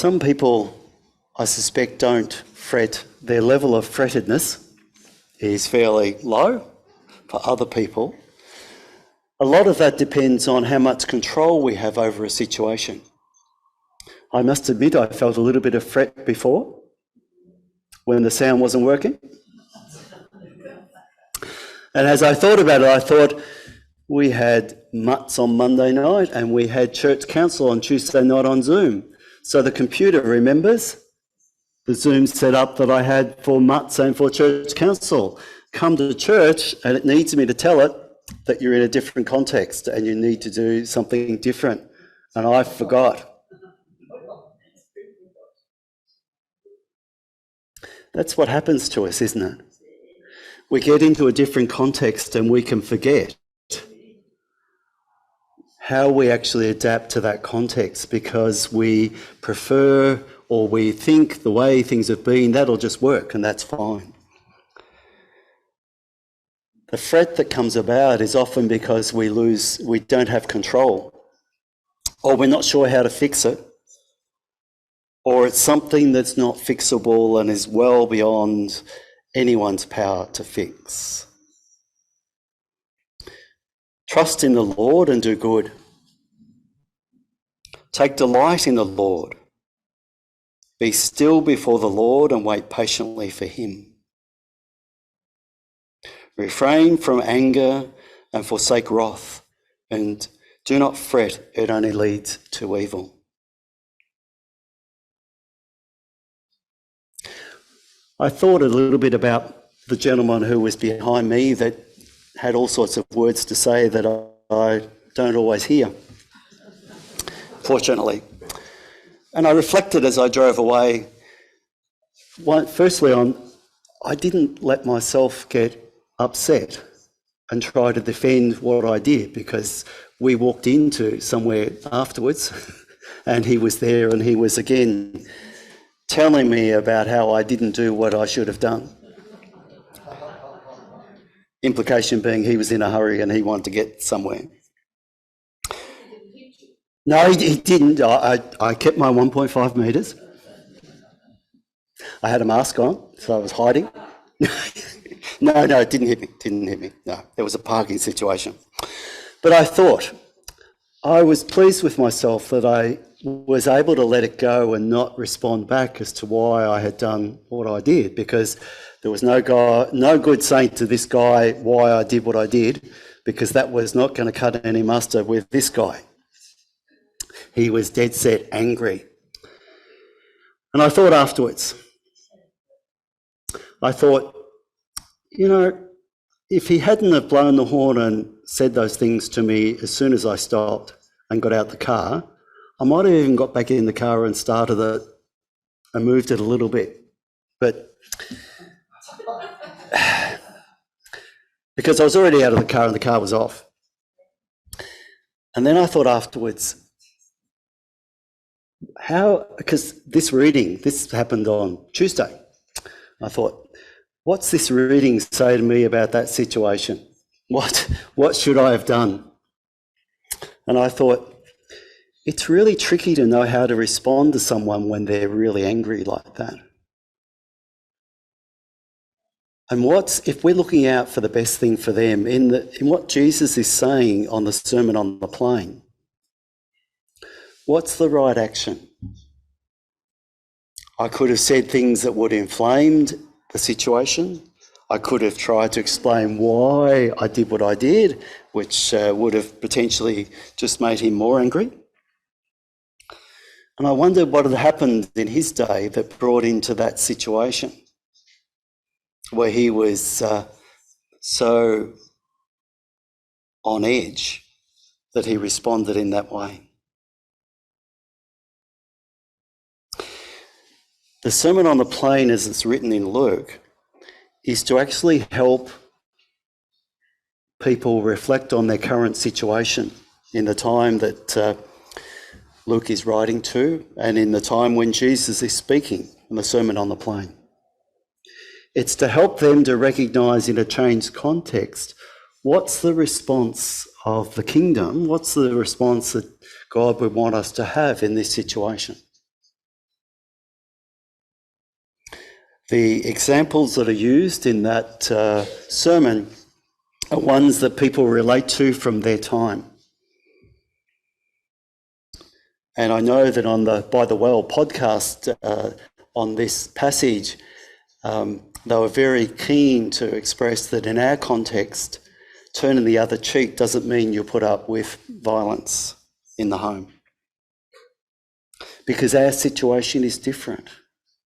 Some people, I suspect, don't fret. Their level of frettedness is fairly low. For other people, a lot of that depends on how much control we have over a situation. I must admit I felt a little bit of fret before when the sound wasn't working. And as I thought about it, I thought we had mutts on Monday night and we had church council on Tuesday night on Zoom. So the computer remembers the Zoom setup that I had for mutts and for church council. Come to church and it needs me to tell it that you're in a different context and you need to do something different. And I forgot. That's what happens to us, isn't it? We get into a different context and we can forget how we actually adapt to that context because we prefer or we think the way things have been, that'll just work and that's fine. The fret that comes about is often because we don't have control, or we're not sure how to fix it, or it's something that's not fixable and is well beyond anyone's power to fix. Trust in the Lord and do good. Take delight in the Lord. Be still before the Lord and wait patiently for him. Refrain from anger and forsake wrath, and do not fret, it only leads to evil. I thought a little bit about the gentleman who was behind me that had all sorts of words to say that I don't always hear, fortunately. And I reflected as I drove away, firstly I didn't let myself get upset and try to defend what I did because we walked into somewhere afterwards and he was there and he was again telling me about how I didn't do what I should have done. Implication being he was in a hurry and he wanted to get somewhere. No, he didn't. I kept my 1.5 metres. I had a mask on, so I was hiding. No, it didn't hit me. No, there was a parking situation. But I was pleased with myself that I was able to let it go and not respond back as to why I had done what I did, because there was no good saying to this guy why I did what I did, because that was not going to cut any mustard with this guy. He was dead set angry. And I thought afterwards, if he hadn't have blown the horn and said those things to me as soon as I stopped and got out the car, I might have even got back in the car and started it and moved it a little bit. But because I was already out of the car and the car was off. And then I thought afterwards, because this happened on Tuesday. I thought, what's this reading say to me about that situation? What should I have done? And I thought, it's really tricky to know how to respond to someone when they're really angry like that. And if we're looking out for the best thing for them, in what Jesus is saying on the Sermon on the Plain, what's the right action? I could have said things that would have inflamed the situation. I could have tried to explain why I did what I did, which would have potentially just made him more angry. And I wondered what had happened in his day that brought into that situation where he was so on edge that he responded in that way. The Sermon on the Plain, as it's written in Luke, is to actually help people reflect on their current situation in the time that Luke is writing to and in the time when Jesus is speaking in the Sermon on the Plain. It's to help them to recognise in a changed context what's the response of the kingdom, what's the response that God would want us to have in this situation. The examples that are used in that sermon are ones that people relate to from their time. And I know that on the By the Well podcast on this passage, they were very keen to express that in our context, turning the other cheek doesn't mean you put up with violence in the home. Because our situation is different,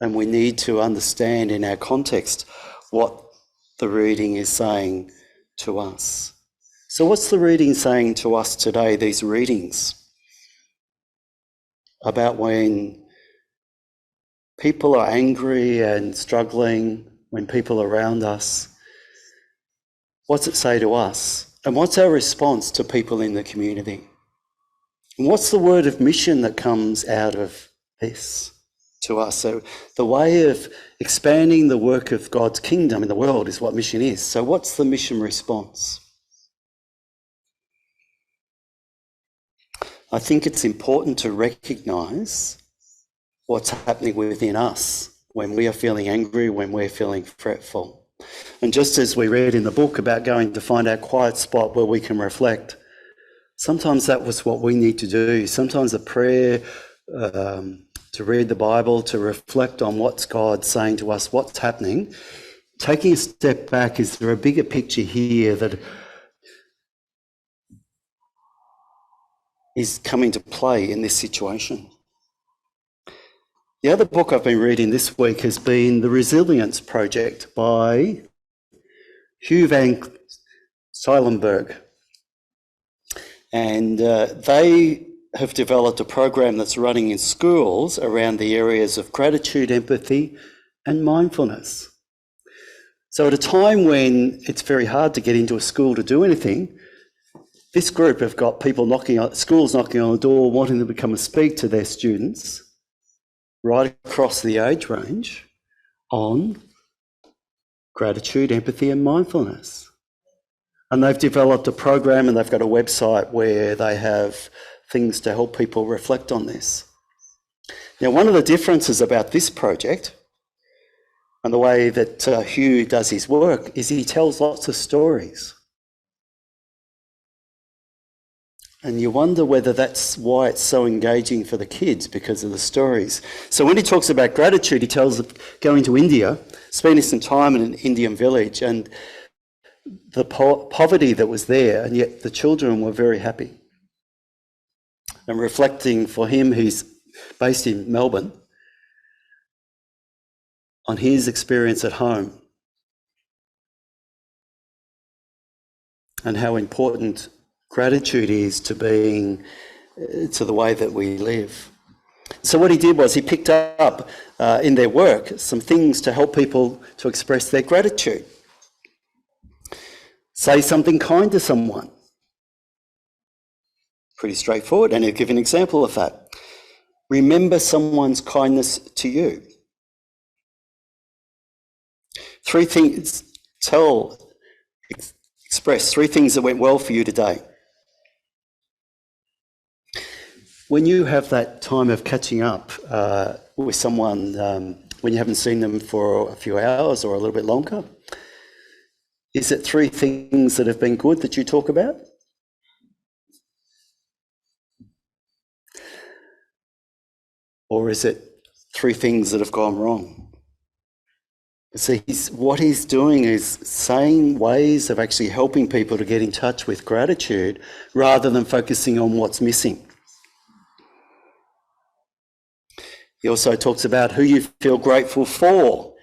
and we need to understand in our context what the reading is saying to us. So what's the reading saying to us today, these readings? About when people are angry and struggling, when people are around us. What's it say to us? And what's our response to people in the community? And what's the word of mission that comes out of this to us? So the way of expanding the work of God's kingdom in the world is what mission is. So what's the mission response? I think it's important to recognise what's happening within us when we are feeling angry, when we're feeling fretful. And just as we read in the book about going to find our quiet spot where we can reflect, sometimes that was what we need to do. Sometimes a prayer, to read the Bible, to reflect on what's God saying to us, what's happening. Taking a step back, is there a bigger picture here that is coming to play in this situation? The other book I've been reading this week has been The Resilience Project by Hugh van Cuylenburg. And they have developed a program that's running in schools around the areas of gratitude, empathy, and mindfulness. So at a time when it's very hard to get into a school to do anything, this group have got people schools knocking on the door, wanting them to come and speak to their students right across the age range on gratitude, empathy, and mindfulness. And they've developed a program, and they've got a website where they have things to help people reflect on this. Now, one of the differences about this project and the way that Hugh does his work is he tells lots of stories. And you wonder whether that's why it's so engaging for the kids, because of the stories. So when he talks about gratitude, he tells of going to India, spending some time in an Indian village, and the poverty that was there, and yet the children were very happy. And reflecting for him, who's based in Melbourne, on his experience at home and how important gratitude is to the way that we live. So what he did was he picked up in their work some things to help people to express their gratitude. Say something kind to someone. Pretty straightforward, and he'll give an example of that. Remember someone's kindness to you. 3 things, express 3 things that went well for you today. When you have that time of catching up with someone, when you haven't seen them for a few hours or a little bit longer, is it 3 things that have been good that you talk about? Or is it 3 things that have gone wrong? See, what he's doing is saying ways of actually helping people to get in touch with gratitude rather than focusing on what's missing. He also talks about who you feel grateful for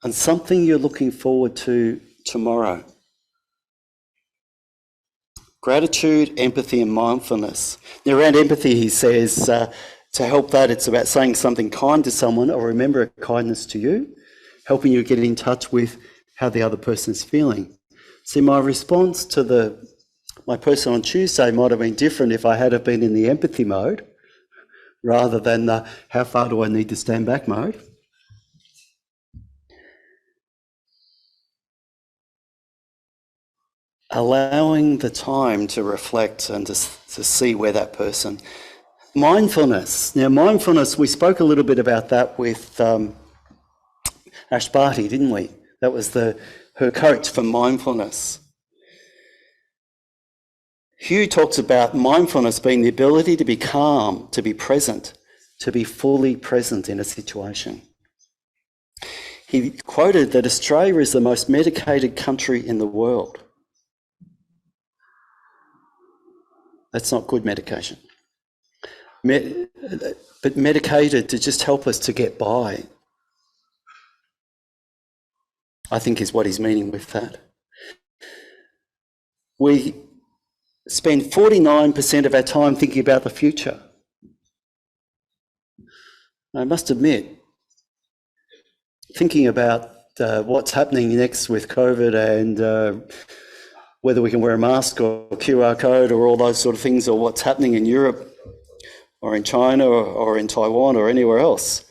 and something you're looking forward to tomorrow. Gratitude, empathy, and mindfulness. Now, around empathy, he says, to help that, it's about saying something kind to someone or remember a kindness to you, helping you get in touch with how the other person's feeling. See, my response to my person on Tuesday might have been different if I had have been in the empathy mode rather than the how far do I need to stand back mode. Allowing the time to reflect and to see where that person... Mindfulness. Now, mindfulness, we spoke a little bit about that with Ash Barty, didn't we? That was her coach for mindfulness. Hugh talks about mindfulness being the ability to be calm, to be present, to be fully present in a situation. He quoted that Australia is the most medicated country in the world. That's not good medication. But medicated to just help us to get by, I think is what he's meaning with that. We spend 49% of our time thinking about the future. I must admit, thinking about what's happening next with COVID and whether we can wear a mask or QR code or all those sort of things, or what's happening in Europe or in China or in Taiwan or anywhere else,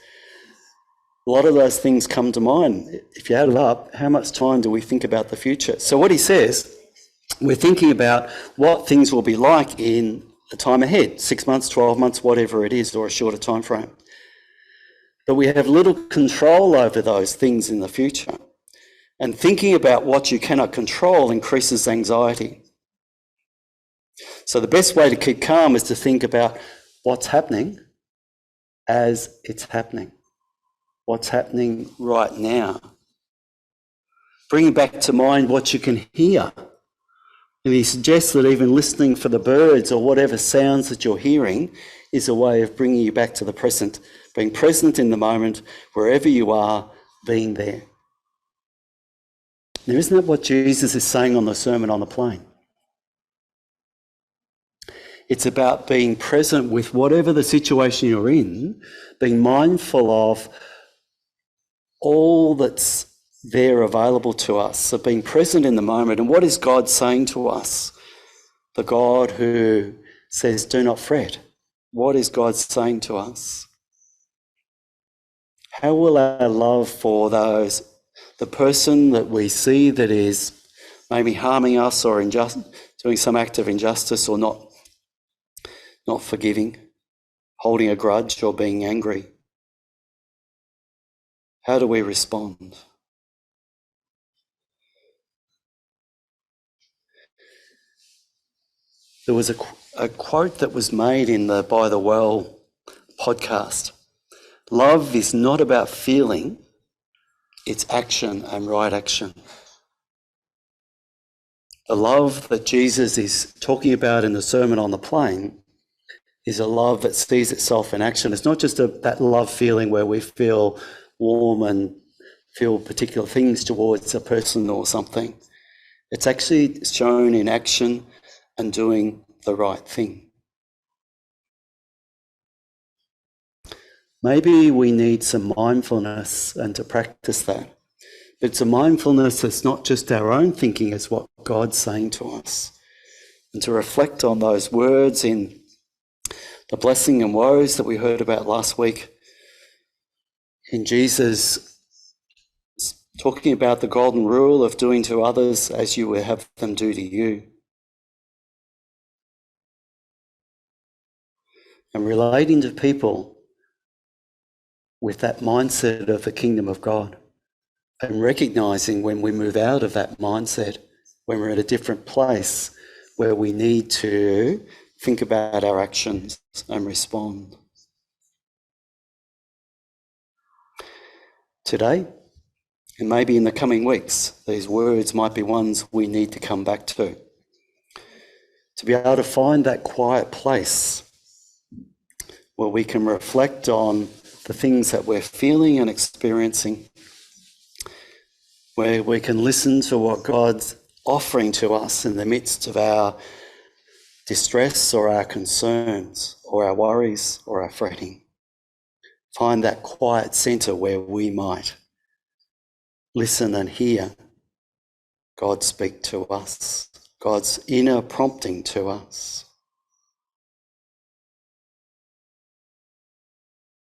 a lot of those things come to mind. If you add it up, how much time do we think about the future? So what he says, we're thinking about what things will be like in the time ahead, 6 months, 12 months, whatever it is, or a shorter time frame. But we have little control over those things in the future. And thinking about what you cannot control increases anxiety. So the best way to keep calm is to think about what's happening as it's happening. What's happening right now. Bringing back to mind what you can hear. And he suggests that even listening for the birds or whatever sounds that you're hearing is a way of bringing you back to the present, being present in the moment, wherever you are, being there. Now, isn't that what Jesus is saying on the Sermon on the Plain? It's about being present with whatever the situation you're in, being mindful of all that's there available to us, so being present in the moment. And what is God saying to us? The God who says, do not fret. What is God saying to us? How will our love for the person that we see that is maybe harming us or doing some act of injustice or not forgiving, holding a grudge or being angry, how do we respond? There was a quote that was made in the By the Well podcast. Love is not about feeling, it's action and right action. The love that Jesus is talking about in the Sermon on the Plain is a love that sees itself in action. It's not just that love feeling where we feel warm and feel particular things towards a person or something. It's actually shown in action and doing the right thing. Maybe we need some mindfulness and to practice that. But it's a mindfulness that's not just our own thinking, it's what God's saying to us. And to reflect on those words in the blessing and woes that we heard about last week, in Jesus talking about the golden rule of doing to others as you would have them do to you. And relating to people with that mindset of the kingdom of God, and recognising when we move out of that mindset, when we're at a different place where we need to think about our actions and respond. Today, and maybe in the coming weeks, these words might be ones we need to come back to be able to find that quiet place where we can reflect on the things that we're feeling and experiencing, where we can listen to what God's offering to us in the midst of our distress or our concerns or our worries or our fretting. Find that quiet centre where we might listen and hear God speak to us, God's inner prompting to us.